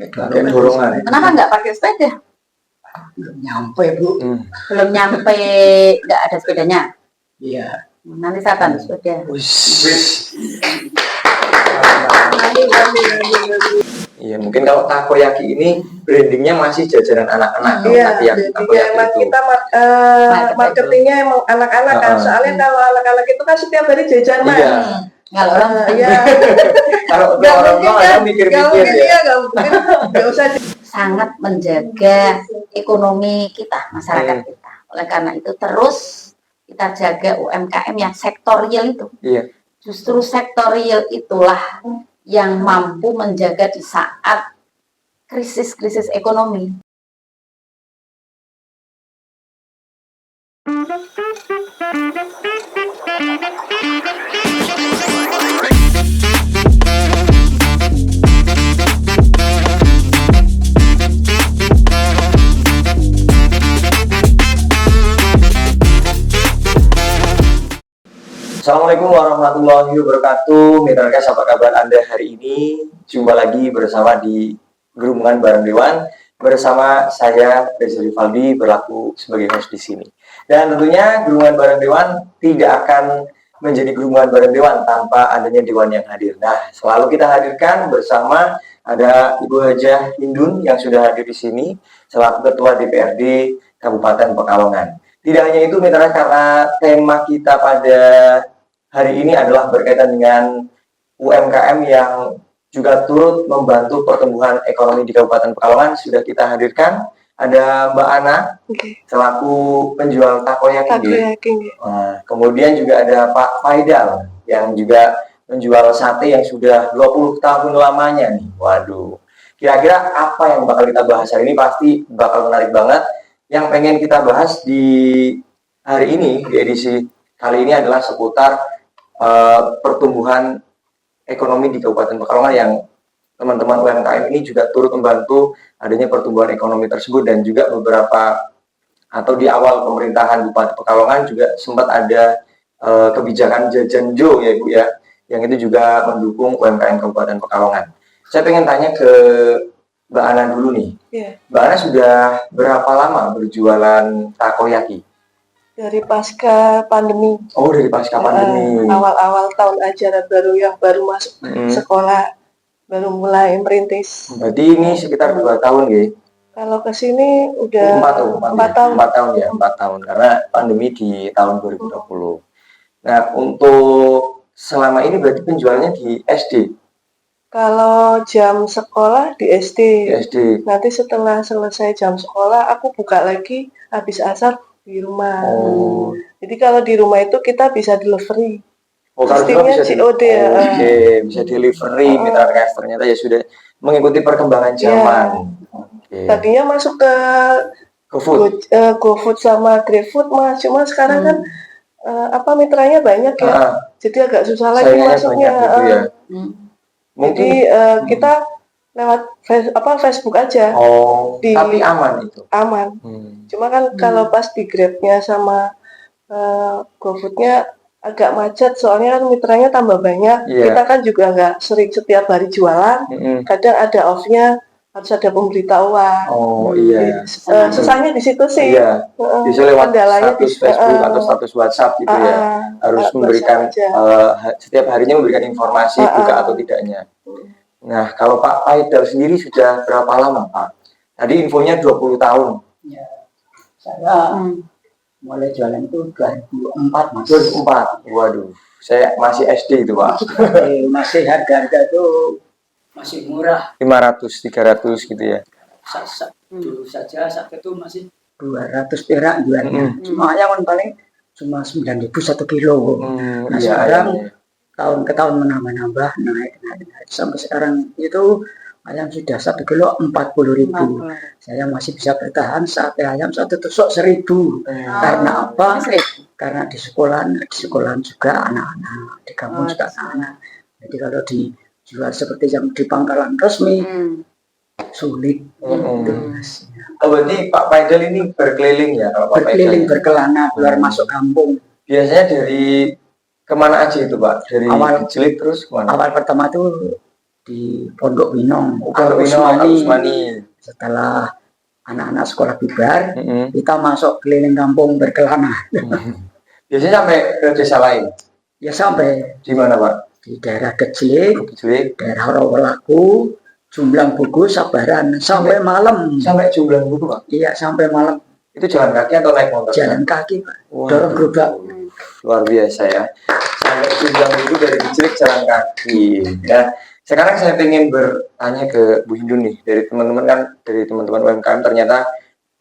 pakai dorongan. Kenapa nggak pakai sepeda? Belum nyampe, Bu. Belum nyampe, nggak ada sepedanya. Iya. Nanti saya akan sepeda. Iya, mungkin kalau takoyaki ini brandingnya masih jajanan anak-anak. Iya, emang kita marketingnya emang anak-anak kan. Soalnya kalau anak-anak itu kan setiap hari jajan mah. Iya. Kalau orang kalau orang tua nggak mikir-mikir ya. Nggak usah. Sangat menjaga ekonomi kita, masyarakat kita. Oleh karena itu terus kita jaga UMKM yang sektor real itu. Iya. Justru sektor real itulah yang mampu menjaga di saat krisis-krisis ekonomi. Assalamualaikum warahmatullahi wabarakatuh. Mitralkes, apa kabar Anda hari ini? Jumpa lagi bersama di Gerumunan Bareng Dewan bersama saya Reza Rivaldi berlaku sebagai host di sini. Dan tentunya Gerumunan Bareng Dewan tidak akan menjadi Gerumunan Bareng Dewan tanpa adanya dewan yang hadir. Nah, selalu kita hadirkan bersama ada Ibu Hajah Hindun yang sudah hadir di sini selaku Ketua DPRD Kabupaten Pekalongan. Tidak hanya itu, mitra, karena tema kita pada hari ini adalah berkaitan dengan UMKM yang juga turut membantu pertumbuhan ekonomi di Kabupaten Pekalongan. Sudah kita hadirkan, ada Mbak Ana, selaku penjual takoyaki. Nah, kemudian juga ada Pak Faidal, yang juga menjual sate yang sudah 20 tahun lamanya nih. Waduh, kira-kira apa yang bakal kita bahas hari ini? Pasti bakal menarik banget. Yang pengen kita bahas di hari ini, di edisi kali ini adalah seputar pertumbuhan ekonomi di Kabupaten Pekalongan yang teman-teman UMKM ini juga turut membantu adanya pertumbuhan ekonomi tersebut. Dan juga beberapa atau di awal pemerintahan Bupati Pekalongan juga sempat ada kebijakan Jajanjo ya Ibu ya, yang itu juga mendukung UMKM Kabupaten Pekalongan. Saya pengen tanya ke Mbak Ana dulu nih. Mbak Ana sudah berapa lama berjualan takoyaki? Dari pasca pandemi. Oh, dari pasca pandemi. Awal-awal tahun ajaran baru yang baru masuk sekolah, baru mulai merintis. Berarti ini sekitar 2 tahun ya? Kalau ke sini udah 4 tahun. 4 tahun ya, 4 tahun. Karena pandemi di tahun 2020. Nah, untuk selama ini berarti penjualannya di SD? Kalau jam sekolah di SD. Nanti setelah selesai jam sekolah, aku buka lagi habis asar di rumah. Jadi kalau di rumah itu kita bisa delivery. Pastinya bisa COD ya. Bisa delivery. Mitralkes ternyata ya sudah mengikuti perkembangan zaman. Tadinya masuk ke GoFood sama GrabFood, Mas. Cuma sekarang kan mitranya banyak ya. Jadi agak susah lagi masuknya. Jadi kita lewat Facebook aja. Tapi aman itu? Aman. Cuma kan kalau pas di Grab-nya sama GoFood-nya agak macet, soalnya kan mitranya tambah banyak. Kita kan juga nggak sering setiap hari jualan. Kadang ada off-nya, harus ada pemberitahuan. Susahnya di situ sih. Bisa lewat status Facebook atau status WhatsApp gitu ya. Harus memberikan setiap harinya memberikan informasi buka atau tidaknya. Nah, kalau Pak Faidal sendiri sudah berapa lama, Pak? Tadi infonya 20 tahun. Ya, saya mulai jualan itu 2004, Mas. 2004. Waduh, saya masih SD itu, Pak. Masih harga itu masih murah. 500, 300 gitu ya. Dulu saja saat itu masih 200 perak jualnya. Cuma ayam paling cuma 9.000 1 kilo. Nah, sekarang tahun ke tahun menambah naik sampai sekarang itu ayam sudah 1 kilo 40.000. Saya masih bisa bertahan sate ayam satu tusuk 1.000. Karena apa? Karena di sekolahan juga anak-anak, di kampung juga anak-anak. Jadi kalau dijual seperti yang di pangkalan resmi sulit. Berarti Pak Faidal ini berkeliling ya? Berkeliling, berkelana, keluar masuk kampung. Biasanya dari kemana aja itu, Pak? Dari Cilik terus kemana? Awal pertama itu di Pondok Winong, Pondok Al Winong, Al Usmani. Usmani. Setelah anak-anak sekolah bubar, Mm-mm. kita masuk keliling kampung berkelana. Biasanya sampai ke desa lain. Ya sampai Di mana, Pak? di daerah kecil, Kecil. daerah Rawalaku, Jumblang Buku, Sabaran, sampai malam. Sampai Jumblang Buku, Pak? Iya, sampai malam. Itu jalan kaki atau naik motor? Jalan kaki, Pak. Wah, Dorong gerobak. luar biasa ya. Sampai Jumblang Buku dari kecil jalan kaki. Ya. Sekarang saya ingin bertanya ke Bu Hindu nih, dari teman-teman UMKM ternyata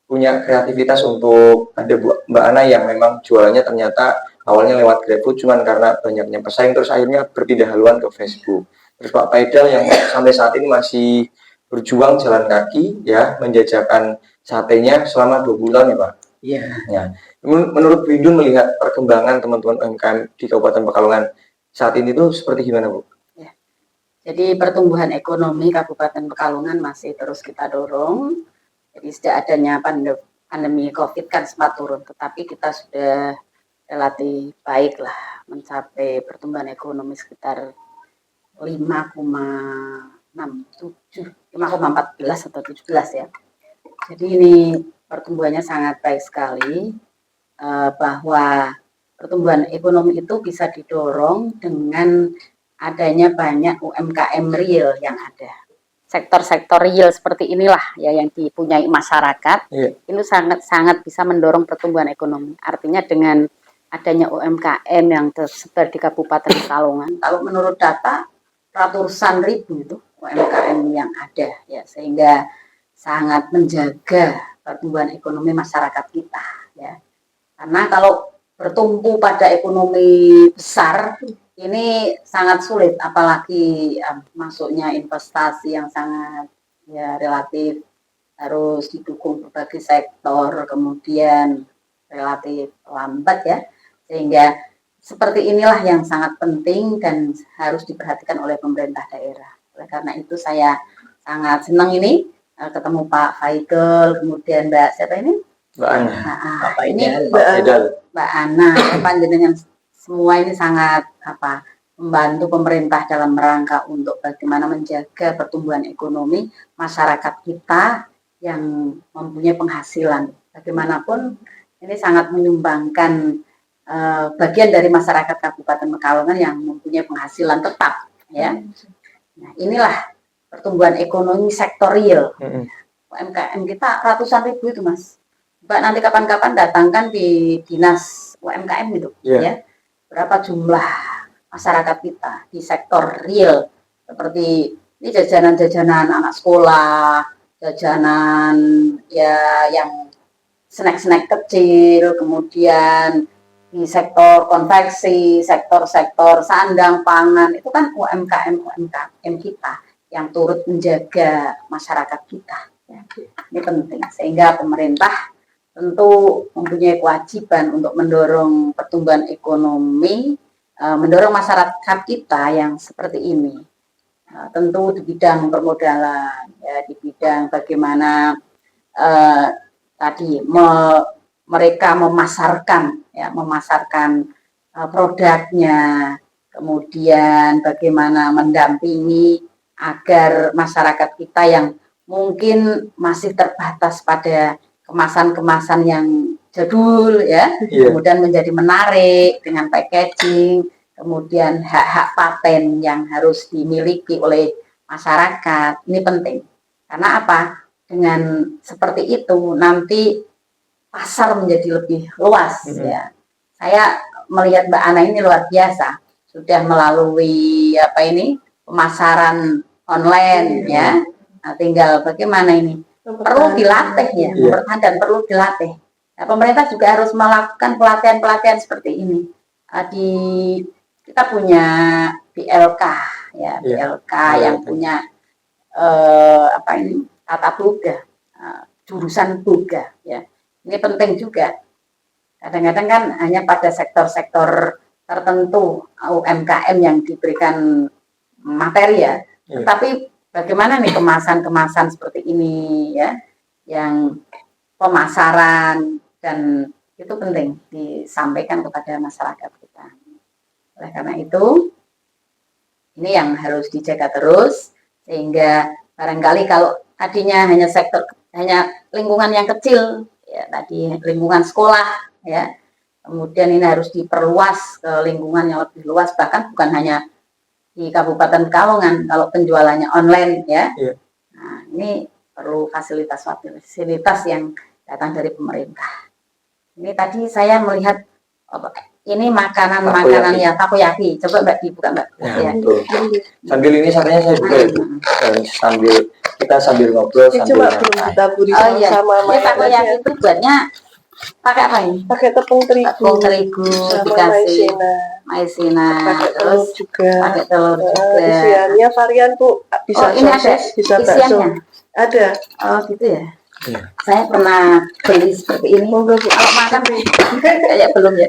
punya kreativitas untuk ada Mbak Ana yang memang jualannya ternyata awalnya lewat GrabFood, cuman karena banyaknya pesaing terus akhirnya berpindah haluan ke Facebook. Terus Pak Paidal yang sampai saat ini masih berjuang jalan kaki ya, menjajakan satenya selama 2 bulan ya Pak. Iya. Ya. Menurut Bu Hindu melihat perkembangan teman-teman UMKM di Kabupaten Pekalongan saat ini tuh seperti gimana Bu? Ya. Jadi pertumbuhan ekonomi Kabupaten Pekalongan masih terus kita dorong. Jadi sejak adanya pandemi COVID kan sempat turun, tetapi kita sudah relatif baik lah, mencapai pertumbuhan ekonomi sekitar 5,14 atau 17 ya. Jadi ini pertumbuhannya sangat baik sekali, bahwa pertumbuhan ekonomi itu bisa didorong dengan adanya banyak UMKM real yang ada. Sektor-sektor real seperti inilah ya yang dipunyai masyarakat, itu sangat bisa mendorong pertumbuhan ekonomi. Artinya dengan adanya UMKM yang tersebar di Kabupaten Pekalongan, kalau menurut data ratusan ribu itu UMKM yang ada ya, sehingga sangat menjaga pertumbuhan ekonomi masyarakat kita ya. Karena kalau bertumpu pada ekonomi besar ini sangat sulit, apalagi masuknya investasi yang sangat ya relatif harus didukung berbagai sektor, kemudian relatif lambat ya, sehingga seperti inilah yang sangat penting dan harus diperhatikan oleh pemerintah daerah. Oleh karena itu saya sangat senang ini ketemu Pak Faikal, kemudian Mbak siapa ini? Mbak Ana. Nah, ini Mbak Ana, panjenengan semua ini sangat membantu pemerintah dalam rangka untuk bagaimana menjaga pertumbuhan ekonomi masyarakat kita yang mempunyai penghasilan. Bagaimanapun ini sangat menyumbangkan bagian dari masyarakat Kabupaten Pekalongan yang mempunyai penghasilan tetap ya. Nah, inilah pertumbuhan ekonomi sektor real. UMKM kita ratusan ribu itu Mas. Mbak nanti kapan-kapan datangkan di dinas UMKM gitu ya. Berapa jumlah masyarakat kita di sektor real, seperti ini jajanan-jajanan anak sekolah, jajanan ya yang snack-snack kecil, kemudian di sektor konveksi, sektor-sektor sandang pangan, itu kan UMKM kita yang turut menjaga masyarakat kita ya. Ini penting, sehingga pemerintah tentu mempunyai kewajiban untuk mendorong pertumbuhan ekonomi, mendorong masyarakat kita yang seperti ini. Tentu di bidang permodalan, ya, di bidang bagaimana mereka memasarkan produknya, kemudian bagaimana mendampingi agar masyarakat kita yang mungkin masih terbatas pada kemasan-kemasan yang jadul ya, kemudian menjadi menarik dengan packaging, kemudian hak-hak paten yang harus dimiliki oleh masyarakat. Ini penting. Karena apa? Dengan seperti itu nanti pasar menjadi lebih luas ya. Saya melihat Mbak Ana ini luar biasa, sudah melalui pemasaran online ya. Nah, tinggal bagaimana ini perlu dilatih ya, mempertahankan, perlu dilatih. Nah, pemerintah juga harus melakukan pelatihan-pelatihan seperti ini. Kita punya BLK ya, BLK yang punya tata boga, jurusan boga ya. Ini penting juga. Kadang-kadang kan hanya pada sektor-sektor tertentu UMKM yang diberikan materi ya. Tetapi bagaimana nih kemasan-kemasan seperti ini ya, yang pemasaran, dan itu penting disampaikan kepada masyarakat kita. Oleh karena itu Ini yang harus dijaga terus, sehingga barangkali kalau tadinya hanya lingkungan yang kecil, ya tadi lingkungan sekolah, ya kemudian ini harus diperluas ke lingkungan yang lebih luas, bahkan bukan hanya di Kabupaten Pekalongan kalau penjualannya online, ya. Nah, ini perlu fasilitas yang datang dari pemerintah. Ini tadi saya melihat ini makanan ya takoyaki. Coba Mbak dibuka Mbak. Ya, betul. Sambil ini satenya saya juga sambil ngobrol Ini sambil cuma belum ditaburi sama ya, takoyaki itu buatnya pakai apa ini? Pakai tepung terigu sama dikasih maizena, pakai telur juga. Pakai telur juga. Isiannya varian Bu, bisa ini sosis, ada bisa bakso. isiannya. Ada. Oh gitu ya. Saya pernah beli seperti ini. Kalau makan kayak belum ya.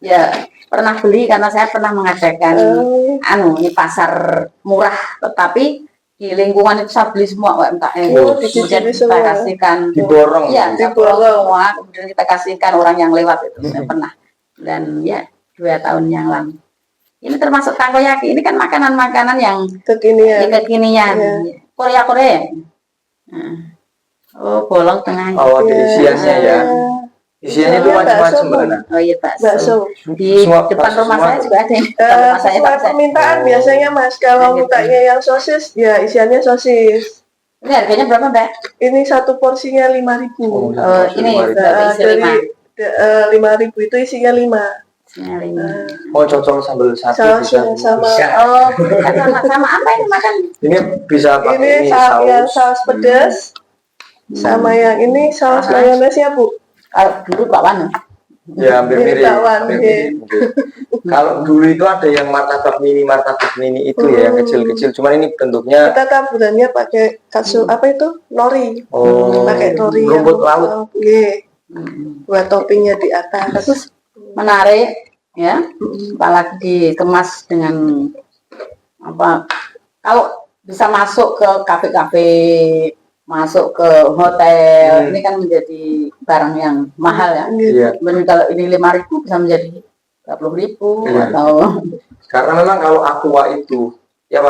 Ya pernah beli karena saya pernah mengadakan ini pasar murah, tetapi di lingkungan itu saya beli semua UMKM. Kemudian kita kasihkan diborong. Ya, diborong semua. Kemudian kita kasihkan orang yang lewat itu. Saya pernah. Dan ya 2 tahun yang lalu. Ini termasuk takoyaki. Ini kan makanan-makanan yang kekinian. Korea. Oh, bolong tengahnya. Oh, ada isiannya ya. Isiannya itu macam-macam sebenarnya. Oh iya bakso. Di depan rumah saya juga ada. Sesuai permintaan biasanya Mas. Kalau mintanya yang sosis, ya isiannya sosis. Ini harganya berapa Mbak? Ini satu porsinya 5.000. Ini dari 5.000 itu isinya 5. Oh, cocok sambal sate sama. Oh, sama apa ini makan? Ini bisa pakai yang saus pedas. Sama yang ini saus mayones ya Bu. Kalau dulu bakwan. Ya hampir mirip. Kalau dulu itu ada yang martabak mini itu ya, yang kecil-kecil. Cuman ini bentuknya. Kita taburannya pakai katsu apa itu? Nori. Oh. Pakai nori. Rumput laut. Buat toppingnya di atas. Terus menarik ya. Apalagi dikemas dengan apa? Kalau bisa masuk ke kafe-kafe, masuk ke hotel, ini kan menjadi barang yang mahal ya. Kemudian kalau ini 5.000 bisa menjadi 30.000 atau. Karena memang kalau aqua itu ya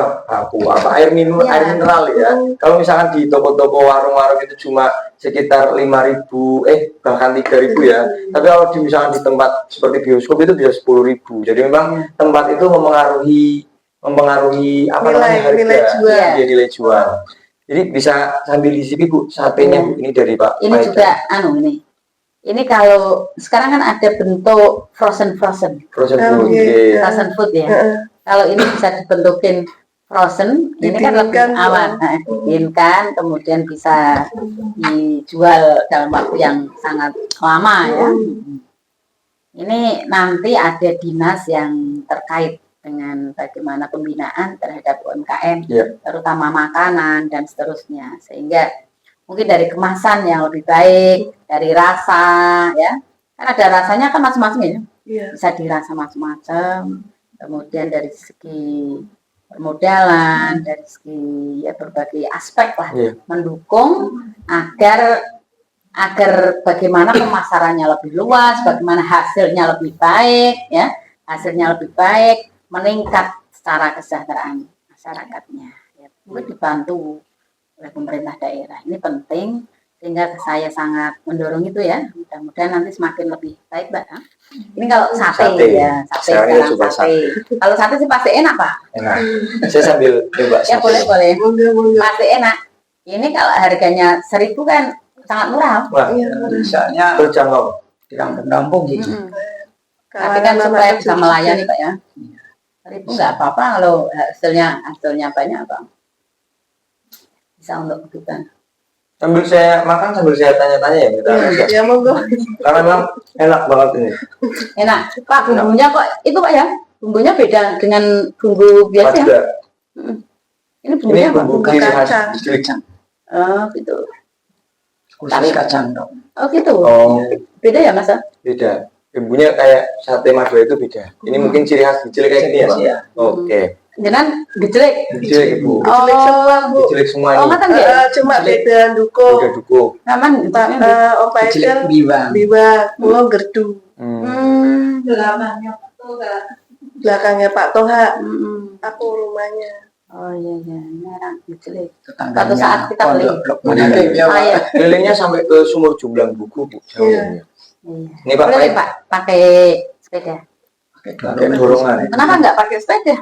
air mineral ya. Kalau misalkan di toko-toko warung-warung itu cuma sekitar 5.000 bahkan 3.000 ya. Tapi kalau misalkan di tempat seperti bioskop itu bisa 10.000. Jadi memang tempat itu mempengaruhi nilai jual. Jadi bisa sambil disini Bu, satenya Bu, ini dari Pak. Ini Maida. Juga ini. Ini kalau sekarang kan ada bentuk frozen food. Frozen food ya. Kalau ini bisa dibentukin frozen, ini kan lebih aman. Dibikinkan, kemudian bisa dijual dalam waktu yang sangat lama ya. Ini nanti ada dinas yang terkait dengan bagaimana pembinaan terhadap UMKM, terutama makanan dan seterusnya, sehingga mungkin dari kemasan yang lebih baik, dari rasa, ya, kan ada rasanya kan macam-macam ya, bisa dirasa macam-macam, kemudian dari segi permodalan, dari segi berbagai aspek lah, mendukung agar bagaimana pemasarannya lebih luas, bagaimana hasilnya lebih baik, ya, meningkat secara kesejahteraan masyarakatnya. Ya, mungkin dibantu oleh pemerintah daerah. Ini penting sehingga saya sangat mendorong itu ya. Mudah-mudahan nanti semakin lebih baik, Mbak. Ini kalau sate. Kalau sate sih pasti enak, Pak. Enak. Saya sambil coba. Ya boleh. Pasti enak. Ini kalau harganya 1.000 kan sangat murah. Wah, misalnya terjangkau di kampung-kampung gitu. Tapi kan supaya bisa melayani Pak ya. 1.000 nggak apa-apa kalau hasilnya banyak Pak. Bisa untuk kebutuhan. Sambil saya makan, sambil saya tanya-tanya ya kita. Ya monggo. Karena memang enak banget ini. Enak. Pak, bumbunya kok itu Pak ya? Bumbunya beda dengan bumbu biasa ya? Ini bumbunya bumbu kacang. Oh gitu. Khusus kacang dong. Oh gitu. Beda ya Mas? Beda. Bumbunya kayak sate Madura itu beda. Ini mungkin ciri khas gejlek kayak gini ya. Oke. Jangan gejlek. Gejlek Ibu. Gejlek semua Bu. Gejlek semua ini. Cuma beda duko. Beda duko. Aman. Opa itu biwa. Pulau gerdu. Delapannya tuh belakangnya Pak Toha. Mm-mm. Aku rumahnya. Oh iya iya, merah kecil. Tetangganya Suatu saat kita beli. ya, Oh iya. Kelilingnya sampai ke Sumur Jumblang Buku, Bu. Jauh Iya. ya. Iya. Ini Pak, Boleh Pak. Pak pakai sepeda. Pakai dorongan. Kenapa nggak pakai sepeda?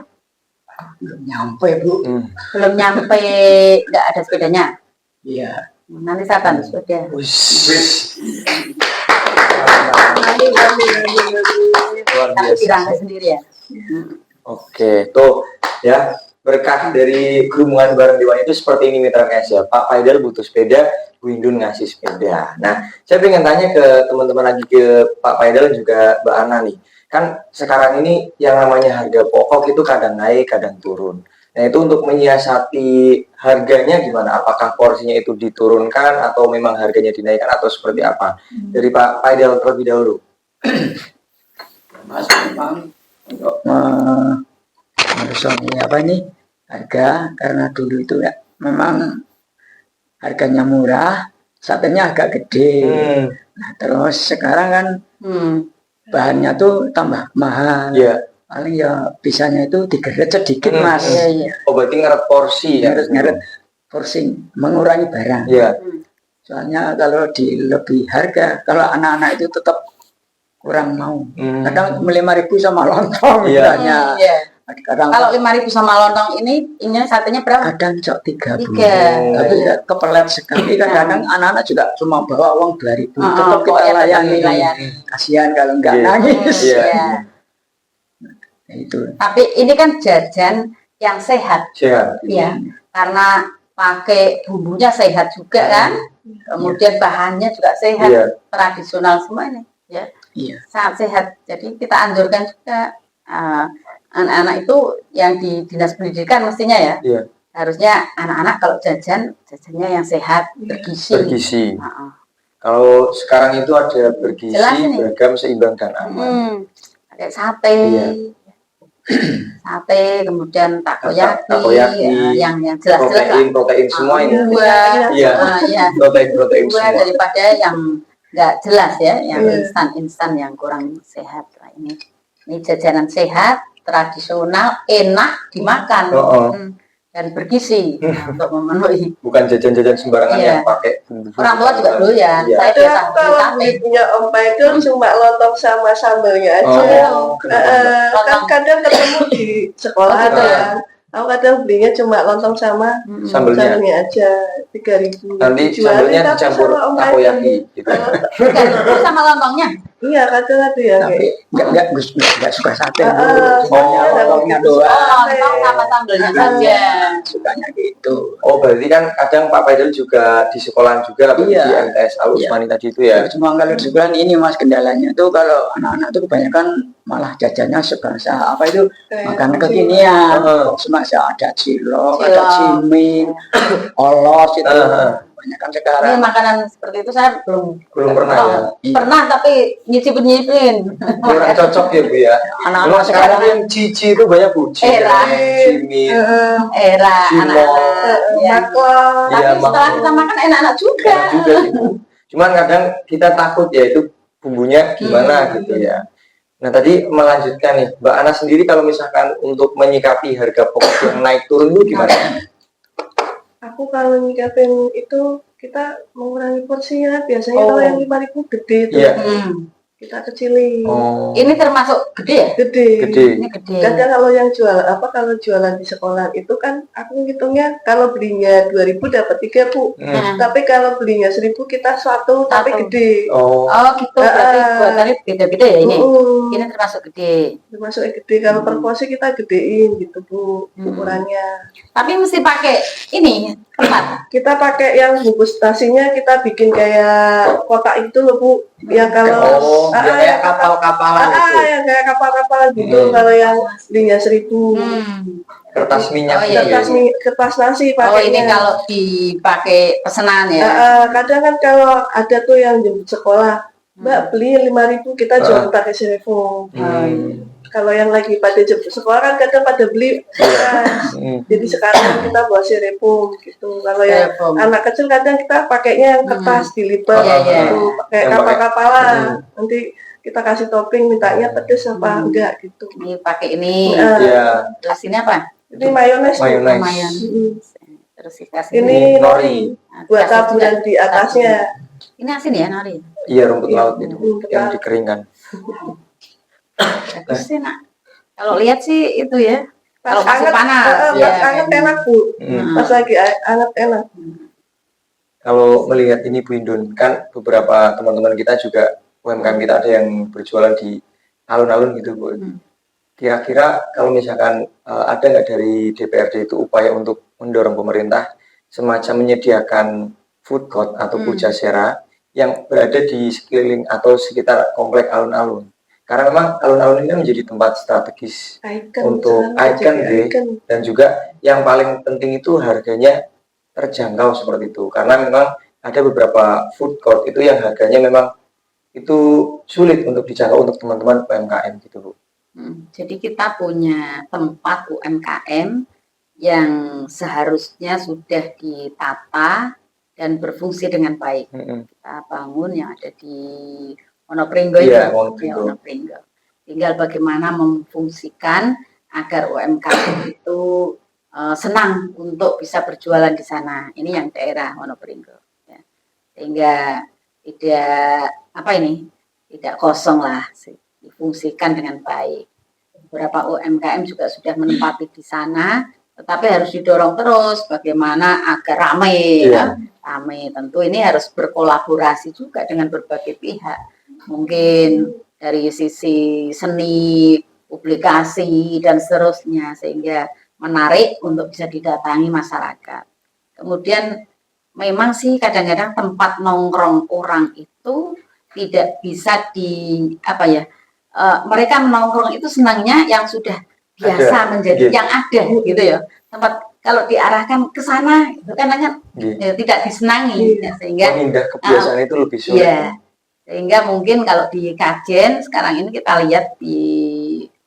Nyampe Bu. Belum nyampe, nggak ada sepedanya. Iya. Nanti saya bantu sepeda. Wis. Luar Tapi biasa. dirangkai sendiri ya. Oke, tuh ya berkah dari gabungan bareng Dewan itu seperti ini mitra KS ya. Pak Faidal butuh sepeda, Bu Indun ngasih sepeda. Nah, saya pengen tanya ke teman-teman lagi, ke Pak Faidal dan juga Mbak Ana nih. Kan sekarang ini yang namanya harga pokok itu kadang naik, kadang turun. Nah, itu untuk menyiasati harganya gimana? Apakah porsinya itu diturunkan atau memang harganya dinaikkan atau seperti apa? Dari Pak Faidal terlebih dahulu. Mas memang untuk meresoni apa ini harga, karena dulu itu ya memang harganya murah, satenya agak gede. Nah, terus sekarang kan bahannya tuh tambah mahal. Iya. Paling ya bisanya itu digeret sedikit Mas. Iya. Oh, berarti ngeret porsi ya? Ngeret porsi, mengurangi barang. Iya. Soalnya kalau di lebih harga, kalau anak-anak itu tetap kurang mau. Kadang 5.000 sama lontong misalnya. Iya. Kadang Kalau 5.000 sama lontong ini satenya berapa? kadang cok 3.000. Tiga. Tapi ya kepelet sekali. Kadang anak-anak juga cuma bawa uang 2.000. Tetap kita pokoknya tetap layani. dilayani. Kasihan kalau nggak Iya. nangis. Iya. Nah, itu. Tapi ini kan jajan yang sehat, Sehat. ya, karena pakai bumbunya sehat juga kan, kemudian bahannya juga sehat, Iya. tradisional semua ini, ya, Iya. sangat sehat. Jadi kita anjurkan juga anak-anak itu yang di dinas pendidikan mestinya ya, Iya. harusnya anak-anak kalau jajannya yang sehat, bergizi. Bergizi. Heeh. Kalau sekarang itu ada bergizi, Jelas ini. beragam, seimbang dan aman. Kayak sate, Iya. sate, kemudian takoyaki, Takoyaki, yang jelas-jelas lah. protein semua ini. Buah, Iya. ya, Protein buah semua. daripada yang nggak jelas ya, yang Iya. instan yang kurang sehat lah ini jajanan sehat, tradisional, enak dimakan, dan bergizi untuk memenuhi. Bukan jajan-jajan sembarangan Iya. yang pakai bumbu. Orang tua juga doyan. Iya. Saya Ada biasa aku kalau vitamin. punya Om Faidal cuma lontong sama sambelnya aja. Oh, Kan kadang ketemu di sekolah Oh, gitu ya? kan. Aku kadang belinya cuma lontong sama Sambelnya. aja 3.000. Nanti Dijualin sambelnya tapi dicampur sama Om takoyaki gitu. Bukan sama lontongnya. Iya kadang ada ya. Tapi nggak suka sate. Bu. Oh, Lontongnya Oh, doang. lontong sama sambelnya saja. Sukanya gitu. Oh, berarti kan kadang Pak Faidal juga di sekolahan juga, berarti Iya. di MTS Al Usmani tadi itu ya. Cuma kalau di sekolah ini Mas kendalanya tuh kalau anak-anak tuh kebanyakan malah jajannya sebangsa apa itu makan kekinian. Semasa ada cilok, ada ciming, olos itu. Kebanyakan sekarang. Ini makanan seperti itu saya belum Belum pernah ya. pernah, tapi nyicipin. Kurang cocok ya Bu ya. Anak-anak Memang sekarang sekarang yang cici itu banyak Bu. Era. Cimin. Era Cimol. anak-anak. Ya. Maklon. Tapi Iya, setelah kita makan enak-enak juga. Enak juga sih Bu. Cuman kadang kita takut ya itu bumbunya gimana gitu ya. Nah tadi melanjutkan nih, Mbak Ana sendiri kalau misalkan untuk menyikapi harga pokok yang naik turun itu gimana? Aku kalau nyikapin itu kita mengurangi porsinya. Biasanya kalau yang 5.000 gede itu Iya. kita kecilin. Oh. Ini termasuk gede ya? Gede. Gede. Ini gede. Kadang kalau jualan di sekolah itu kan aku ngitungnya kalau belinya 2.000 dapat 3 Bu. Tapi kalau belinya 1.000 kita satu tapi gede. Oh. Oh gitu, berarti buatannya beda-beda ya ini? Ini Uh, termasuk gede. termasuk gede. Kalau per porsi kita gedein gitu Bu ukurannya. Tapi mesti pakai ini tempat. Kita pakai yang bungkus nasinya kita bikin kayak kotak itu loh Bu. Yang kalau Ya kayak kapal-kapalan itu. yang kayak kapal-kapal gitu. Kalau yang belinya 1.000 Kertas minyak. Oh, iya, gitu ya. kertas nasi Oh pakainya. ini kalau dipakai pesanan ya? Kadang kan kalau ada tuh yang jemput sekolah, Mbak beli 5.000 kita jual pakai styrofoam. Kalau yang lagi pada jemput sekolah kan kadang pada beli beras. Jadi sekarang kita bawa styrofoam gitu. Kalau yang Styrofoam. anak kecil kadang kita pakainya yang kertas dilipat Iya, iya. gitu, pakai Yang pakai- kapal-kapalan. Nanti kita kasih topping, mintanya pedes apa enggak gitu. Ini pakai ini. Iya. Terus ini apa? Ini mayones. Mayones. Terus dikasih ini nori Nah, buat dikasih taburan di atasnya. Ini asin ya nori? Iya, rumput laut itu yang dikeringkan. Bagus sih nak. Kalau lihat sih itu ya. Pas Kalau masih anget, panas. pas anget enak Bu. Pas lagi anget enak. Kalau melihat ini Bu Indun, kan beberapa teman-teman kita juga UMKM kita ada yang berjualan di alun-alun gitu Bu. Kira-kira kalau misalkan ada nggak dari DPRD itu upaya untuk mendorong pemerintah semacam menyediakan food court atau pujasera yang berada di sekeliling atau sekitar komplek alun-alun. Karena memang alun-alun ini menjadi tempat strategis untuk ikon dan juga yang paling penting itu harganya terjangkau seperti itu. Karena memang ada beberapa food court itu yang harganya memang itu sulit untuk dijangkau untuk teman-teman UMKM gitu Bu. Jadi kita punya tempat UMKM yang seharusnya sudah ditata dan berfungsi dengan baik. Kita bangun yang ada di Wonopringgo Wonopringgo. Tinggal bagaimana memfungsikan agar UMKM itu senang untuk bisa berjualan di sana. Ini yang daerah Wonopringgo. Ya. Sehingga tidak kosong lah, difungsikan dengan baik. Beberapa UMKM juga sudah menempati di sana, tetapi harus didorong terus bagaimana agar ramai. Ya. Ramai tentu ini harus berkolaborasi juga dengan berbagai pihak. Mungkin dari sisi seni, publikasi dan seterusnya sehingga menarik untuk bisa didatangi masyarakat. Kemudian memang sih kadang-kadang tempat nongkrong orang itu tidak bisa mereka menongkrong itu senangnya yang sudah biasa menjadi yang ada gitu ya. Tempat kalau diarahkan ke sana itu kan tidak disenangi sehingga memindah kebiasaan itu lebih sulit. Ya. Sehingga mungkin kalau di Kajen sekarang ini kita lihat di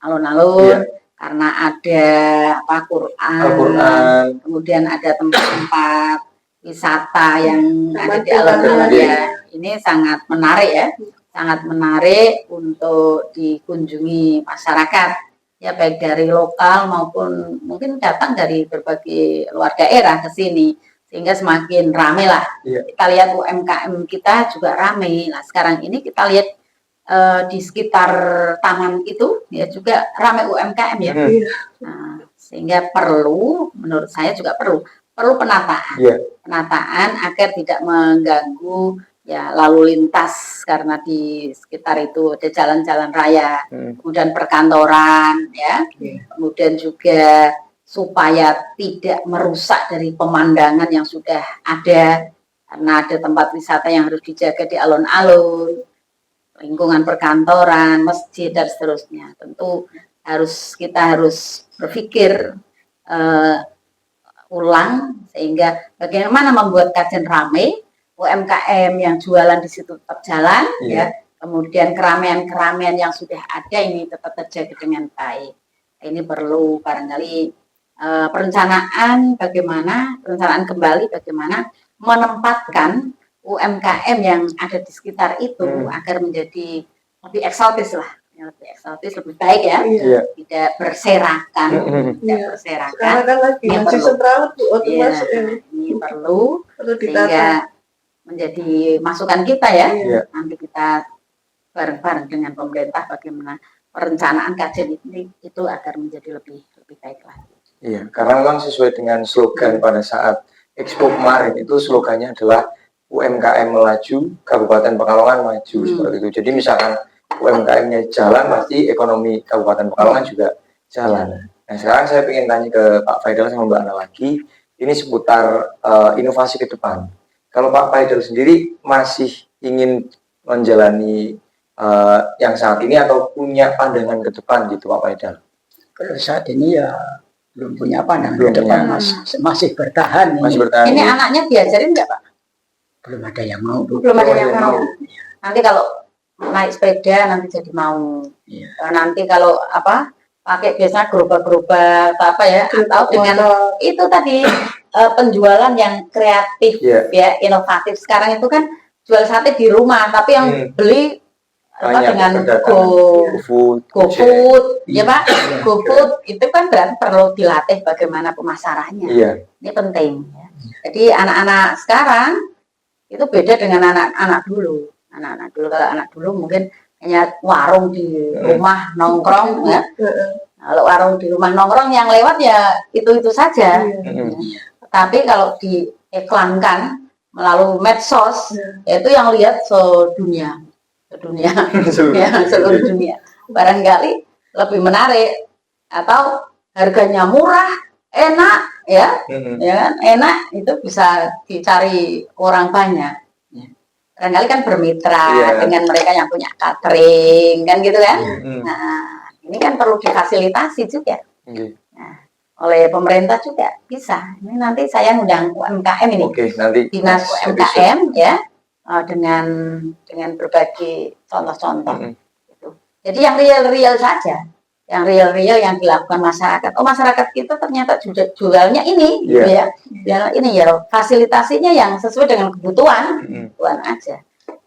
alun-alun karena ada Quran, kemudian ada tempat-tempat wisata yang ada di alun-alun ya. Ini sangat menarik ya, sangat menarik untuk dikunjungi masyarakat ya, baik dari lokal maupun mungkin datang dari berbagai luar daerah ke sini. Sehingga semakin ramai lah. Kita lihat UMKM kita juga ramai. Nah sekarang ini kita lihat di sekitar taman itu ya juga ramai UMKM ya. Nah, sehingga menurut saya juga perlu penataan. Penataan agar tidak mengganggu ya lalu lintas karena di sekitar itu ada jalan-jalan raya, kemudian perkantoran ya, kemudian juga supaya tidak merusak dari pemandangan yang sudah ada, karena ada tempat wisata yang harus dijaga di alun-alun, lingkungan perkantoran, masjid dan seterusnya. Tentu kita harus berpikir ulang sehingga bagaimana membuat Kajen ramai, UMKM yang jualan di situ tetap jalan, ya. Kemudian keramaian-keramaian yang sudah ada ini tetap terjaga dengan baik. Ini perlu barangkali perencanaan kembali bagaimana menempatkan UMKM yang ada di sekitar itu agar menjadi lebih eksotis lah, lebih baik ya, tidak berserakan, Sekarang kan lagi masih sentral ini perlu sehingga menjadi masukan kita ya, nanti kita bareng-bareng dengan pemerintah bagaimana perencanaan Kajen ini itu agar menjadi lebih baik lagi. Iya, karena memang sesuai dengan slogan pada saat Expo kemarin itu slogannya adalah UMKM melaju, Kabupaten Pekalongan maju seperti itu. Jadi misalkan UMKM-nya jalan, pasti ekonomi Kabupaten Pekalongan juga jalan. Nah sekarang saya ingin tanya ke Pak Faidal sama Mbak Ana lagi, ini seputar inovasi ke depan. Kalau Pak Faidal sendiri masih ingin menjalani yang saat ini atau punya pandangan ke depan gitu Pak Faidal? Kalau saat ini ya belum punya pandangan ke depan, masih bertahan. Ini anaknya diajarin nggak Pak? Belum ada yang mau. Belum ada yang mau. Nanti kalau naik sepeda nanti jadi mau. Nanti kalau pakai biasanya gerobak-gerobak atau atau dengan itu tadi penjualan yang kreatif ya, inovatif. Sekarang itu kan jual sate di rumah, tapi yang beli dengan GoFood, GoFood, ya Pak, GoFood itu kan berarti perlu dilatih bagaimana pemasarannya. Iya. Ini penting. Ya. Jadi anak-anak sekarang itu beda dengan anak-anak dulu. Anak-anak dulu, kalau anak dulu mungkin hanya warung di rumah nongkrong, ya. Kalau warung di rumah nongkrong yang lewat ya itu saja. Tapi kalau diiklankan melalui medsos, itu yang lihat sedunia. Seluruh dunia. Barangkali lebih menarik atau harganya murah, enak, ya kan? Enak itu bisa dicari orang banyak. Barangkali kan bermitra dengan mereka yang punya catering, kan gitu kan? Nah, ini kan perlu difasilitasi juga. Nah, oleh pemerintah juga bisa. Ini nanti saya undang UMKM ini, nanti dinas UMKM ya. Dengan berbagai contoh-contoh gitu. Jadi yang real saja, yang real yang dilakukan masyarakat. Oh, masyarakat kita ternyata jualnya ini, gitu ya. Ini ya fasilitasinya yang sesuai dengan kebutuhan aja,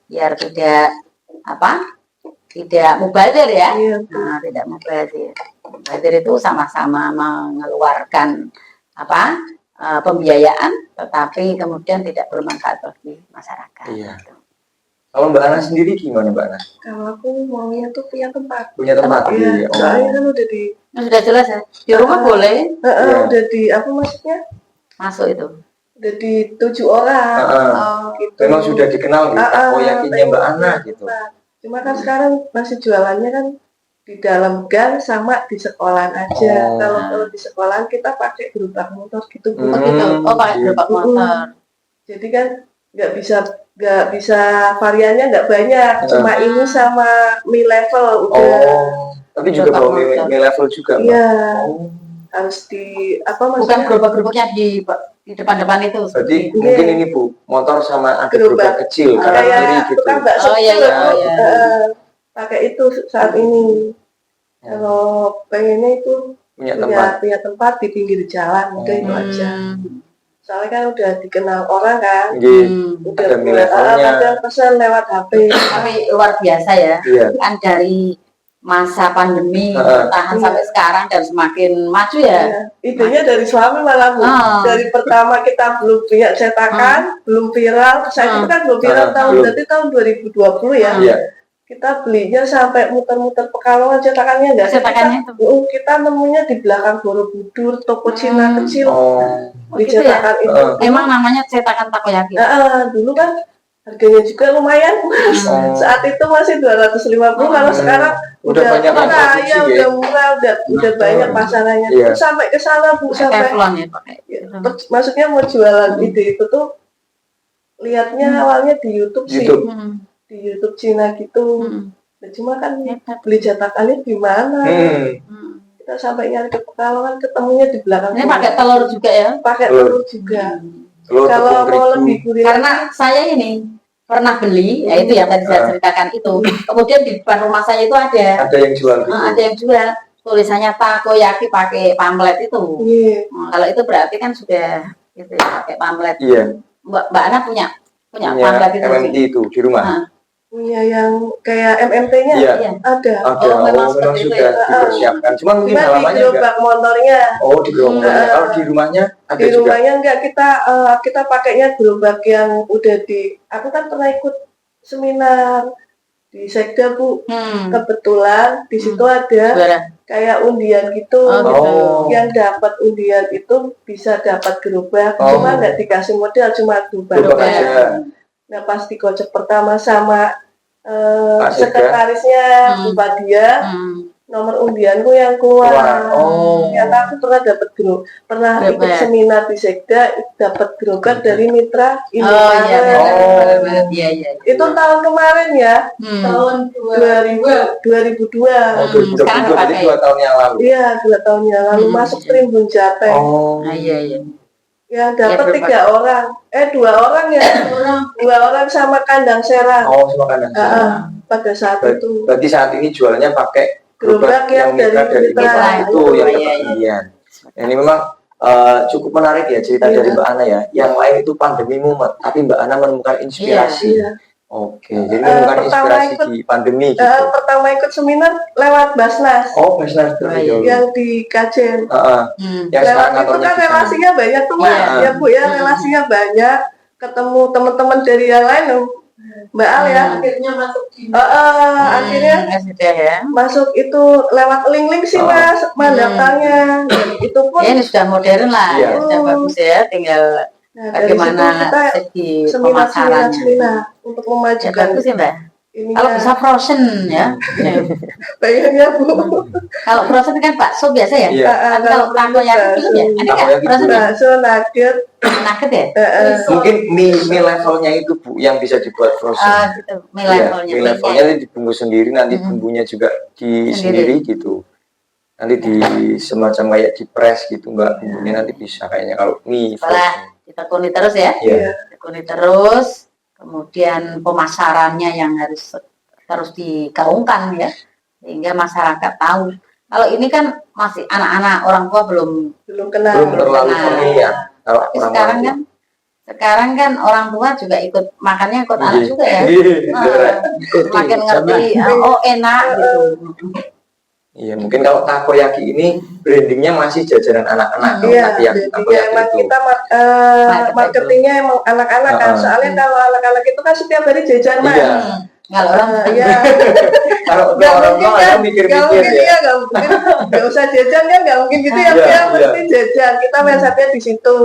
biar tidak mubazir ya. Nah, tidak mubazir. Mubazir itu sama-sama mengeluarkan pembiayaan, tetapi kemudian tidak bermanfaat bagi masyarakat. Iya. Kalau Mbak Ana sendiri gimana Mbak Ana? Kalau aku maunya tuh punya tempat. Punya tempat? Iya. Soalnya kan udah sudah jelas ya. Di rumah boleh. Udah maksudnya? Masuk itu. Udah di 7 orang. Gitu. Memang sudah dikenal gitu. Takoyakinya Mbak Ana gitu. Cuma kan sekarang masih jualannya kan di dalam gang sama di sekolahan aja. Kalau di sekolahan kita pakai gerobak motor gitu. Pakai gerobak motor. Jadi kan nggak bisa variannya nggak banyak. Cuma ini sama mie level udah. Tapi juga bawa mie level juga. Iya. Harus di maksudnya? Bukan gerobak-gerobaknya di depan-depan itu. Berarti mungkin ini Bu, motor sama ada gerobak kecil kanan kiri gitu. Pakai itu saat ini. Kalau pengennya itu punya tempat di pinggir jalan, udah itu aja. Soalnya kan udah dikenal orang kan. Udah ada mie levelnya. Kadang pesan lewat HP. Tapi luar biasa ya. Kan dari masa pandemi tahan sampai sekarang dan semakin maju ya. Idenya dari suami malah Bu. Dari pertama kita belum punya cetakan, belum viral. Saya itu kan belum viral tahun 2020 ya. Kita belinya sampai muter-muter Pekalongan, cetakannya enggak. Kita nemunya di belakang Borobudur, toko Cina kecil. Di cetakan itu. Emang namanya cetakan takoyaki. Dulu kan harganya juga lumayan. Saat itu masih 250, kalau sekarang udah banyak murah, udah murah, udah banyak pasarannya. Sampai ke sana Bu, sampai maksudnya mau jualan ide itu tuh lihatnya awalnya di YouTube sih. Di YouTube Cina gitu. Cuma kan beli cetakannya di mana? Kita sampai nyari ke Pekalongan, ketemunya di belakang. Ini pakai telur juga ya? Pakai telur juga. Kalau mau lebih gurih, karena saya ini pernah beli, ya itu yang tadi saya ceritakan itu. Kemudian di depan rumah saya itu ada yang jual gitu. Ada yang jual, tulisannya takoyaki pakai pamflet itu. Kalau itu berarti kan sudah gitu ya, pakai pamflet. Mbak Ana punya pamflet itu itu di rumah. Punya yang kayak MMT-nya ada. Memang seperti itu sudah dipersiapkan. Cuma mungkin halamannya di gerobak motornya. Di gerobak motornya. Kalau di rumahnya ada di rumahnya juga. Enggak, kita pakainya gerobak yang udah aku kan pernah ikut seminar di Sekda Bu. Kebetulan di situ ada kayak undian gitu. Yang dapat undian itu bisa dapat gerobak. Cuma nggak dikasih modal, cuma gerobak aja. Nah pas dikocok pertama sama sekretarisnya Bu Padia, nomor undianku yang keluar. Ternyata aku pernah dapat ikut seminar di Sekda, dapat gerobak dari mitra Indomaret. Itu tahun kemarin ya, tahun 2002. Sekarang berarti 2 tahun yang lalu. Iya, 2 tahun yang lalu masuk Primbon Jateng. Yang dapat 3 orang, 2 orang ya, 2 orang sama kandang serang. Sama kandang serang. Pada saat itu. Berarti saat ini jualnya pakai gerobak yang mitra dari Indomaret itu yang dapat undian. Ini memang cukup menarik ya cerita dari Mbak Ana ya. Yang lain itu pandemi mumet, tapi Mbak Ana menemukan inspirasi Oke, jadi menemukan pertama inspirasi ikut- di pandemi gitu. Pertama ikut seminar lewat Basnas Oh, Basnas terlebih dahulu. yang di Kajen. Yang sekarang Lewat itu kantornya kan di sana. relasinya banyak tuh Mbak. Iya. Ya Bu ya, relasinya banyak. Ketemu teman-teman dari yang lain loh. Mbak Al ya. Akhirnya masuk di Akhirnya Sudah ya. masuk itu lewat link-link sih Mas, mendaftarnya. Dan itu pun Ya, ini sudah modern lah, Iya. ya, sudah bagus ya. Tinggal dari situ bagaimana kita segi seminar pemasarannya. untuk Ya, memajukan bagus ya Mbak. ininya. Kalau bisa frozen ya. Ya. Bayarnya Bu. Kalau frozen kan bakso biasa ya. Iya. Tapi kalau takoyaki belum ya. Ada nggak Takoyaki frozen ya? Bakso, nugget, Nugget ya? Mungkin mie levelnya itu Bu yang bisa dibuat frozen. Gitu. Mie Iya, levelnya. mie levelnya itu dibungkus sendiri, nanti bumbunya juga di Sendiri. sendiri gitu. Nanti di semacam kayak di press gitu Mbak, bumbunya nanti bisa kayaknya kalau mie frozen. Setelah ditekuni terus ya. Iya. Tekuni terus, kemudian pemasarannya yang harus terus digaungkan ya, sehingga masyarakat tahu. Kalau ini kan masih anak-anak, orang tua belum. kenal. Belum terlalu kenal. familiar kalau Tapi orang sekarang kan orang tua juga ikut makannya ikut anak juga ya. Iya. Makin ngerti, oh enak gitu. Iya, mungkin kalau takoyaki ini brandingnya masih jajaran anak-anak. Kalau Iya, takoyaki jadi emang kita marketingnya emang anak-anak kan. Soalnya kalau anak-anak itu kan setiap hari jajan Mas. Iya. Kalau orang Iya. Kalau Nggak orang mungkin tua kan, ada mikir-mikir ya. nggak mungkin, nggak usah jajan kan, nggak mungkin gitu ya, Iya, dia iya. mesti jajan, kita mindsetnya di situ.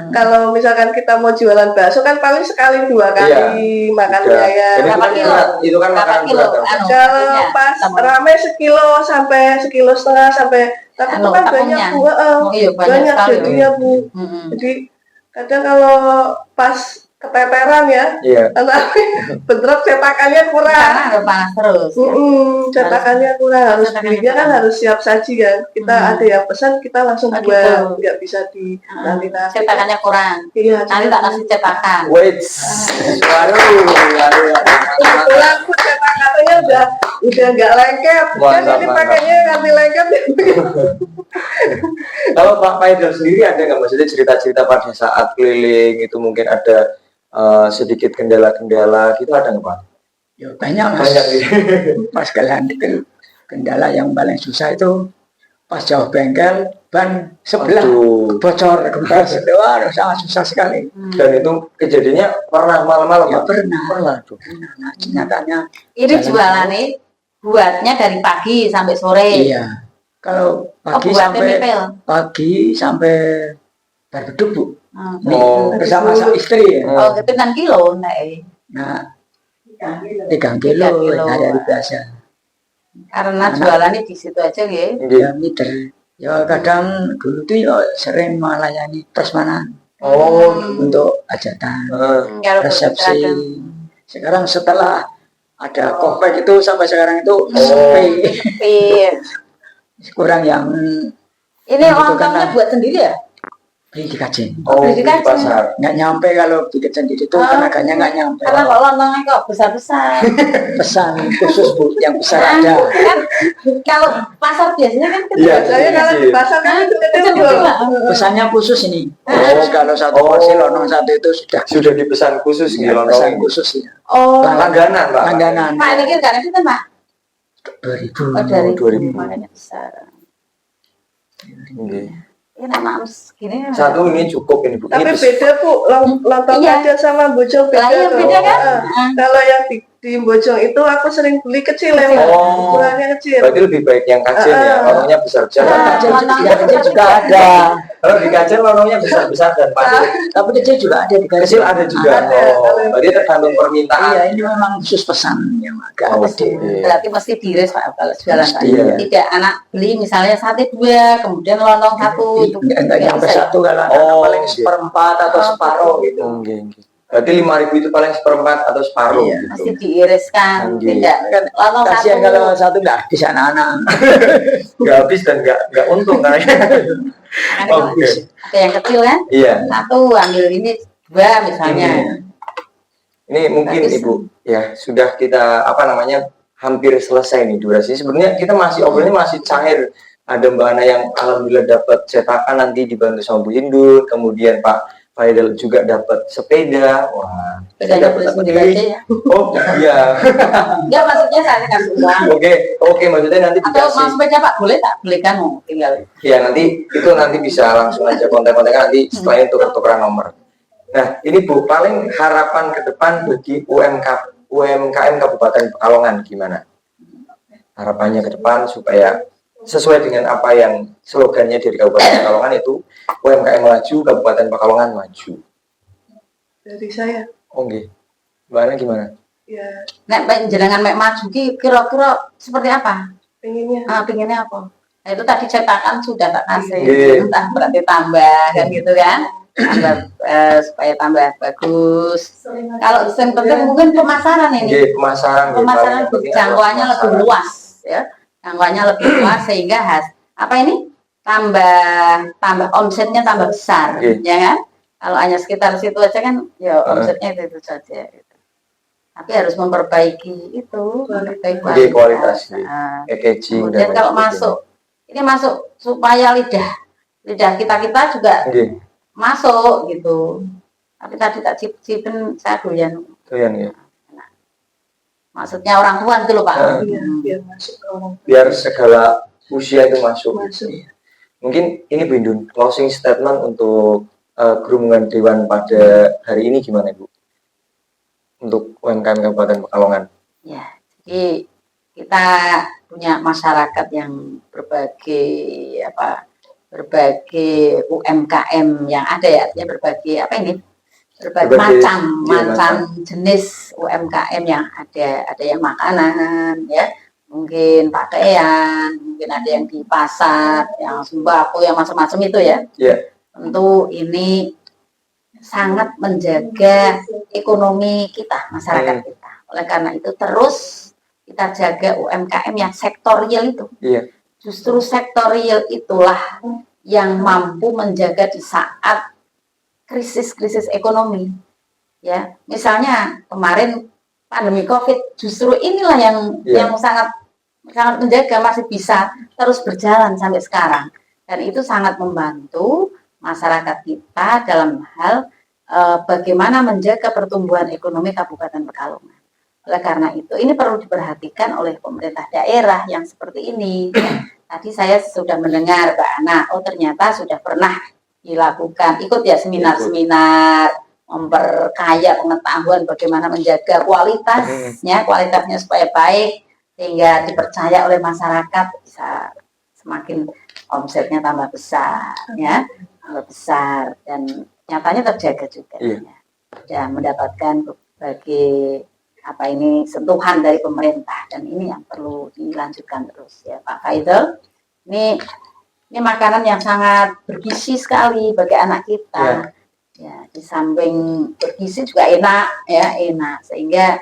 Kalau misalkan kita mau jualan bakso kan paling sekali 2 kali makannya ya. Dan Berapa kilo? itu kan Berapa makanan kilo? berat. Anu, Kalau maksudnya, pas sama- rame sekilo sampai 1,5 kilo sampai, tapi Anu, itu kan tepungnya. banyak Bu, Oh iya, banyak banyak sekali. jadinya Bu. Jadi kadang kalau pas keteteran ya, Iya. bentrok cetakannya kurang. Karena ada panas terus. Ya. Cetakannya kurang, harus Cetakannya belinya kan kurang. harus siap saji kan. Kita ada yang pesan kita langsung Oh, buat, gitu. nggak bisa di nanti. Cetakannya kurang. Iya. Nanti tak kasih cetakan. Wait. Waduh. Kebetulan pun cetakannya udah nggak lengket. Kan Mantap, ini mantap. pakainya ganti lengket. Kalau Pak Faidal sendiri ada nggak maksudnya cerita-cerita pada saat keliling itu mungkin ada sedikit kendala-kendala gitu ada nggak Pak? Ya banyak Mas. Banyak nih. Pas kalian kendala yang paling susah itu pas jauh bengkel ban sebelah Aduh. bocor kempes itu sangat susah sekali. Dan itu kejadiannya pernah malam-malam Ya Pak? pernah. Pernah. Aduh. Nah, nyatanya Ini jualan nih buatnya dari pagi sampai sore. iya. Kalau pagi buatnya sampai nipel. berbeduk Bu. Oh. Bersama sang istri ya. Oh, itu 6 kilo naik. Nah, 3 3 kilo kilo. hari biasa. Karena jualannya di situ aja ya. Ya meter. Ya kadang dulu tuh ya sering melayani prasmanan Oh. untuk hajatan, Kalau resepsi. berseragam. Sekarang setelah ada kopek itu sampai sekarang itu Oh. Iya. kurang yang Ini Membutuhkan lontongnya lah. buat sendiri ya? beli di kajen. Oh, Beli di di Kajen. pasar. Nggak nyampe kalau bikin sendiri itu tenaganya nggak nyampe. Karena kalau lontongnya kok besar-besar. Pesan khusus Bu, yang besar ada. Kan kalau pasar biasanya kan kecil. Iya. Biasanya kalau di pasar kan itu kecil Bu. Kecil-kecil lah. Pesannya khusus ini. Oh. Kalau satu Oh. porsi lontong satu itu sudah Dipesan khusus di pesan lontong. khusus ya. Oh, Langganan Pak. Langganan Pak ini kan karena itu Pak. 2000. Oh, dari 2000. makanya besar. Oke. Ini nama segini. Satu ini cukup ini Bu. Tapi Ini beda Bu, lontong Iya. Kajen sama Bojong beda. Lah, iya, loh. beda kan? Kalau yang di Bojong itu aku sering beli kecil emang, Oh. ukurannya kecil. berarti lebih baik yang Kajen ya. Lontongnya besar-besar. Kajen lontongnya yang kecil juga ada. Kalau di Kajen lontongnya besar-besar dan pasti Tapi kecil juga ada di kajen. kecil ada juga. Ada. Oh, berarti tergantung permintaan. Iya, ini memang khusus pesan yang agak Oh, gede. oke. Berarti mesti diiris Pak kalau jualan Pak. Iya. Tidak anak beli misalnya sate 2, kemudian lontong 1 itu. Enggak nyampe bisa ya? satu kalau Oh, paling oke. seperempat atau separuh gitu. Oke, oke. Berarti 5.000 itu paling seperempat atau separuh Iya. gitu. Mesti diiriskan, Oke. tidak Kan lontong kasihan 1. kalau satu nggak habis anak-anak. Nggak habis dan nggak untung kan. Oke. Ada yang kecil kan? Iya. 1 ambil ini 2 misalnya. Ini mungkin Bagus. Ibu ya sudah kita hampir selesai nih durasi. Sebenarnya kita masih obrolnya masih cair. Ada Mbak Ana yang alhamdulillah dapat cetakan nanti dibantu sama Bu Hindun, kemudian Pak Faidal juga dapat sepeda. Wah, Bedanya beli sendiri aja ya. Oh iya. Enggak, maksudnya saya kasih uang. Oke, maksudnya nanti Atau dikasih. mau sepeda Pak, boleh tak? Belikan mau tinggal. Ya nanti itu nanti bisa langsung aja kontak-kontakkan nanti setelah itu tuker-tukeran nomor. Nah ini Bu, paling harapan ke depan bagi UMKM Kabupaten Pekalongan gimana? Harapannya ke depan supaya sesuai dengan apa yang slogannya dari Kabupaten Pekalongan itu UMKM maju, Kabupaten Pekalongan maju. Dari saya, Oke, gimana? ya Nek jenengan mek maju ki kira-kira seperti apa? pengennya Pinginnya apa? Nah, itu tadi cetakan sudah tak kasih. Iya. Entah berarti tambah kan gitu kan? Tambah supaya tambah bagus. Kalau yang penting mungkin pemasaran ini. Oke, pemasaran Jangkauannya lebih luas ya. Jangkauannya lebih luas sehingga apa ini? Tambah omsetnya tambah besar, ya kan? Kalau hanya sekitar situ aja kan ya omsetnya itu saja gitu. Tapi harus memperbaiki itu, memperbaiki kualitas, packaging. Kemudian kalau masuk supaya lidah kita juga masuk gitu. Tapi tadi tak cipin saya doyan ya. Maksudnya orang tua itu loh Pak. biar masuk ke orang tua. Biar segala usia itu masuk. Mungkin ini Bu Indun, closing statement untuk Gerumpungan Dewan pada hari ini gimana Bu? Untuk UMKM Kabupaten Pekalongan. Ya, jadi kita punya masyarakat yang berbagai UMKM yang ada ya, artinya berbagai macam jenis UMKM yang ada yang makanan ya, mungkin pakaian, mungkin ada yang di pasar, yang sembako, yang macam-macam itu ya. Tentu ini sangat menjaga ekonomi kita, masyarakat kita. Oleh karena itu terus kita jaga UMKM yang sektor real itu. Justru sektor real itulah yang mampu menjaga di saat krisis ekonomi. Ya, misalnya kemarin pandemi Covid, justru inilah yang sangat menjaga, masih bisa terus berjalan sampai sekarang. Dan itu sangat membantu masyarakat kita dalam hal bagaimana menjaga pertumbuhan ekonomi Kabupaten Pekalongan. Oleh karena itu, ini perlu diperhatikan oleh pemerintah daerah yang seperti ini. Tadi saya sudah mendengar, Mbak Ana, ternyata sudah pernah dilakukan, ikut ya seminar-seminar, memperkaya pengetahuan bagaimana menjaga kualitasnya supaya baik, sehingga dipercaya oleh masyarakat, bisa semakin omsetnya tambah besar, ya. Besar dan nyatanya terjaga juga dan mendapatkan berbagai sentuhan dari pemerintah, dan ini yang perlu dilanjutkan terus ya Pak Faidal. Ini makanan yang sangat bergizi sekali bagi anak kita ya, di samping bergizi juga enak sehingga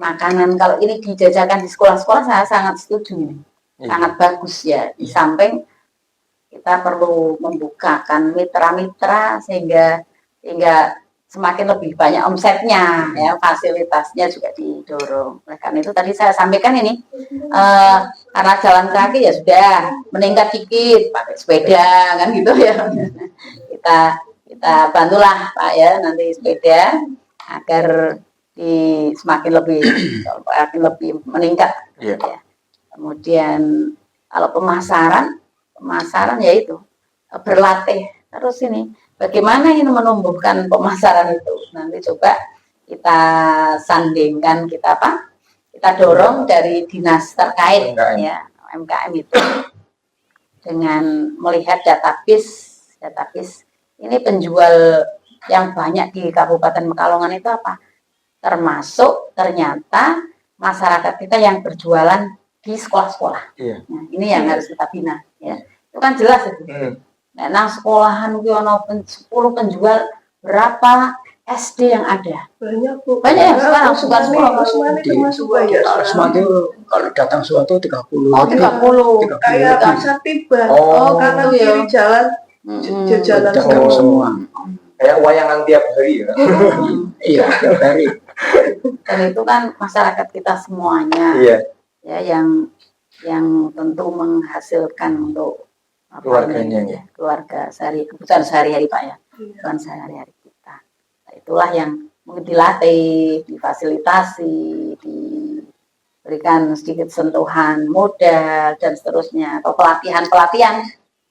makanan kalau ini dijajakan di sekolah-sekolah saya sangat setuju ini. Sangat bagus ya, di samping kita perlu membukakan mitra-mitra sehingga semakin lebih banyak omsetnya ya, fasilitasnya juga didorong. Oleh karena itu tadi saya sampaikan ini karena jalan kaki ya sudah meningkat dikit pakai sepeda kan gitu ya. Kita bantulah Pak ya nanti sepeda agar semakin lebih meningkat ya. Kemudian kalau pemasaran yaitu berlatih terus ini bagaimana ini menumbuhkan pemasaran itu, nanti coba kita sandingkan, kita dorong dari dinas terkait ya UMKM itu dengan melihat database ini penjual yang banyak di Kabupaten Pekalongan itu apa, termasuk ternyata masyarakat kita yang berjualan di sekolah-sekolah. Nah, ini yang harus kita bina ya. Itu kan jelas itu. Nah, sekolahan ono 10 penjual, berapa SD yang ada? Banyak Bu. Banyak ya sekarang bukan Usmani termasuk banyak. Usmani kalau datang suatu 30. 30. Kayak pasar tiba. Karena kiri jalan jalan semua. Kayak wayangan tiap hari ya. Iya, tiap hari. Dan itu kan masyarakat kita semuanya. Ya, yang tentu menghasilkan untuk keluarganya ya, keluarga kebutuhan sehari-hari Pak ya, kebutuhan sehari-hari kita. Nah, itulah yang mungkin dilatih, difasilitasi, diberikan sedikit sentuhan modal dan seterusnya, atau pelatihan.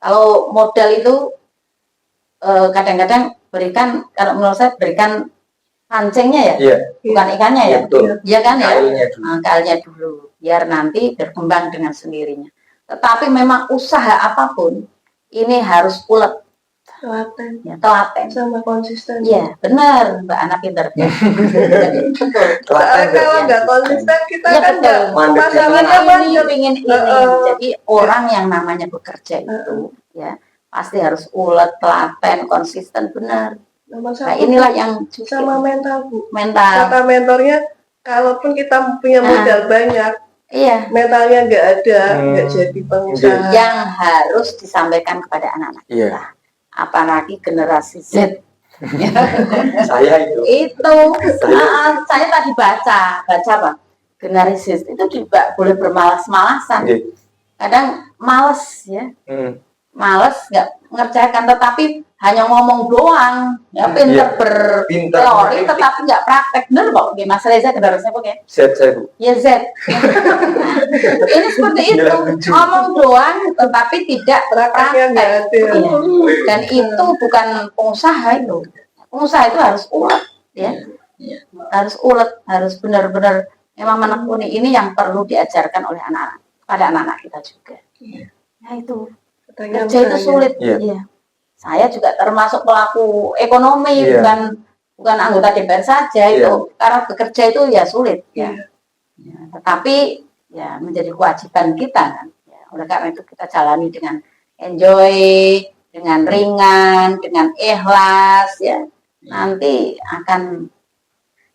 Kalau modal itu kadang-kadang berikan, kalau menurut saya berikan pancingnya ya, bukan ikannya ya, iya kan ya, kailnya dulu, biar nanti berkembang dengan sendirinya. Tetapi memang usaha apapun ini harus ulet, telaten sama konsisten. Iya, benar Mbak Ana, pinter. Kalau nggak konsisten kita ya, kan nggak masalahnya banyak. Ingin ini. Jadi orang yang namanya bekerja itu ya pasti harus ulet, telaten, konsisten, benar. Nah, inilah yang sama mental Bu. Mental. Kata mentornya, kalaupun kita punya modal banyak, mentalnya nggak ada, nggak jadi pengusaha. Yang harus disampaikan kepada anak-anak kita, apalagi generasi Z. Saya itu. Saya tadi baca apa? Generasi Z itu juga boleh bermalas-malasan. Kadang males ya. Males nggak mengerjakan, tetapi hanya ngomong doang, ya pinter berteori, tetapi nggak praktek. Bener kok, Mas Reza generasinya kok ya? Z saya Bu. Ya Z. Ini seperti itu, ngomong doang, tetapi tidak praktek. Dan itu bukan pengusaha itu. Pengusaha itu harus ulet, ya. Harus ulet, harus benar-benar memang menekuni. Ini yang perlu diajarkan oleh anak-anak, pada anak-anak kita juga. Ya itu. Kerja itu sulit, Saya juga termasuk pelaku ekonomi, bukan anggota DPR saja itu. Karena bekerja itu ya sulit, tetapi ya menjadi kewajiban kita kan. Oleh karena itu kita jalani dengan enjoy, dengan ringan, dengan ikhlas, ya. Nanti akan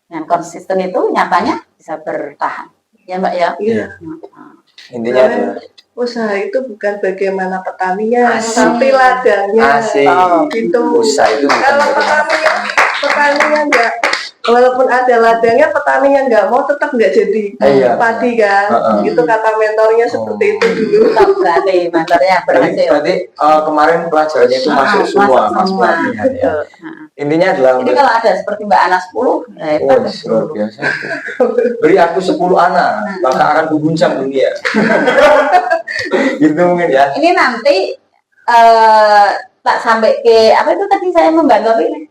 dengan konsisten itu nyatanya bisa bertahan, ya Mbak ya. Intinya adalah usaha itu bukan bagaimana petaninya, tapi ladangnya. Gitu. Usaha itu kalau petaninya nggak, walaupun ada ladangnya, petaninya nggak mau, tetap nggak jadi padi kan. Itu kata mentornya seperti itu dulu. Berarti mentornya berhasil. Berarti kemarin pelajarannya itu masuk semua. Intinya adalah jadi kalau ada seperti Mbak Ana 10, luar biasa. Beri aku 10 anak, maka akan kuguncang dunia. Gitu mungkin ya. Ini nanti tak sampai ke apa itu tadi saya membantu ini.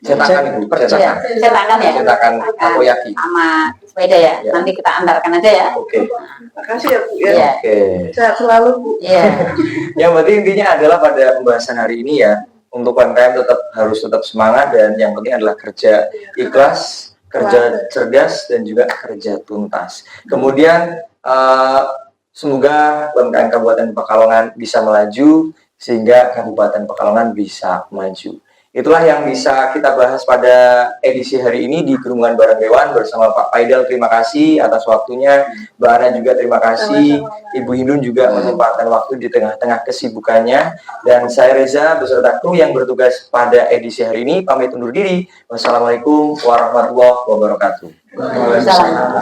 Cetakan itu, cetakan ya. Cetakan takoyaki sama sepeda ya. Nanti kita antarkan aja ya. Oke. Makasih ya Bu ya. Sehat selalu Bu. Yang penting intinya adalah pada pembahasan hari ini ya, untuk UMKM harus tetap semangat, dan yang penting adalah kerja ikhlas, kerja cerdas, dan juga kerja tuntas. Kemudian semoga UMKM Kabupaten Pekalongan bisa melaju, sehingga Kabupaten Pekalongan bisa maju. Itulah yang bisa kita bahas pada edisi hari ini di Gerungan Bareng Dewan bersama Pak Faidal. Terima kasih atas waktunya. Mbak Ana juga terima kasih. Ibu Hindun juga menyempatkan waktu di tengah-tengah kesibukannya. Dan saya Reza beserta kru yang bertugas pada edisi hari ini pamit undur diri. Wassalamualaikum warahmatullahi wabarakatuh. Waalaikumsalam.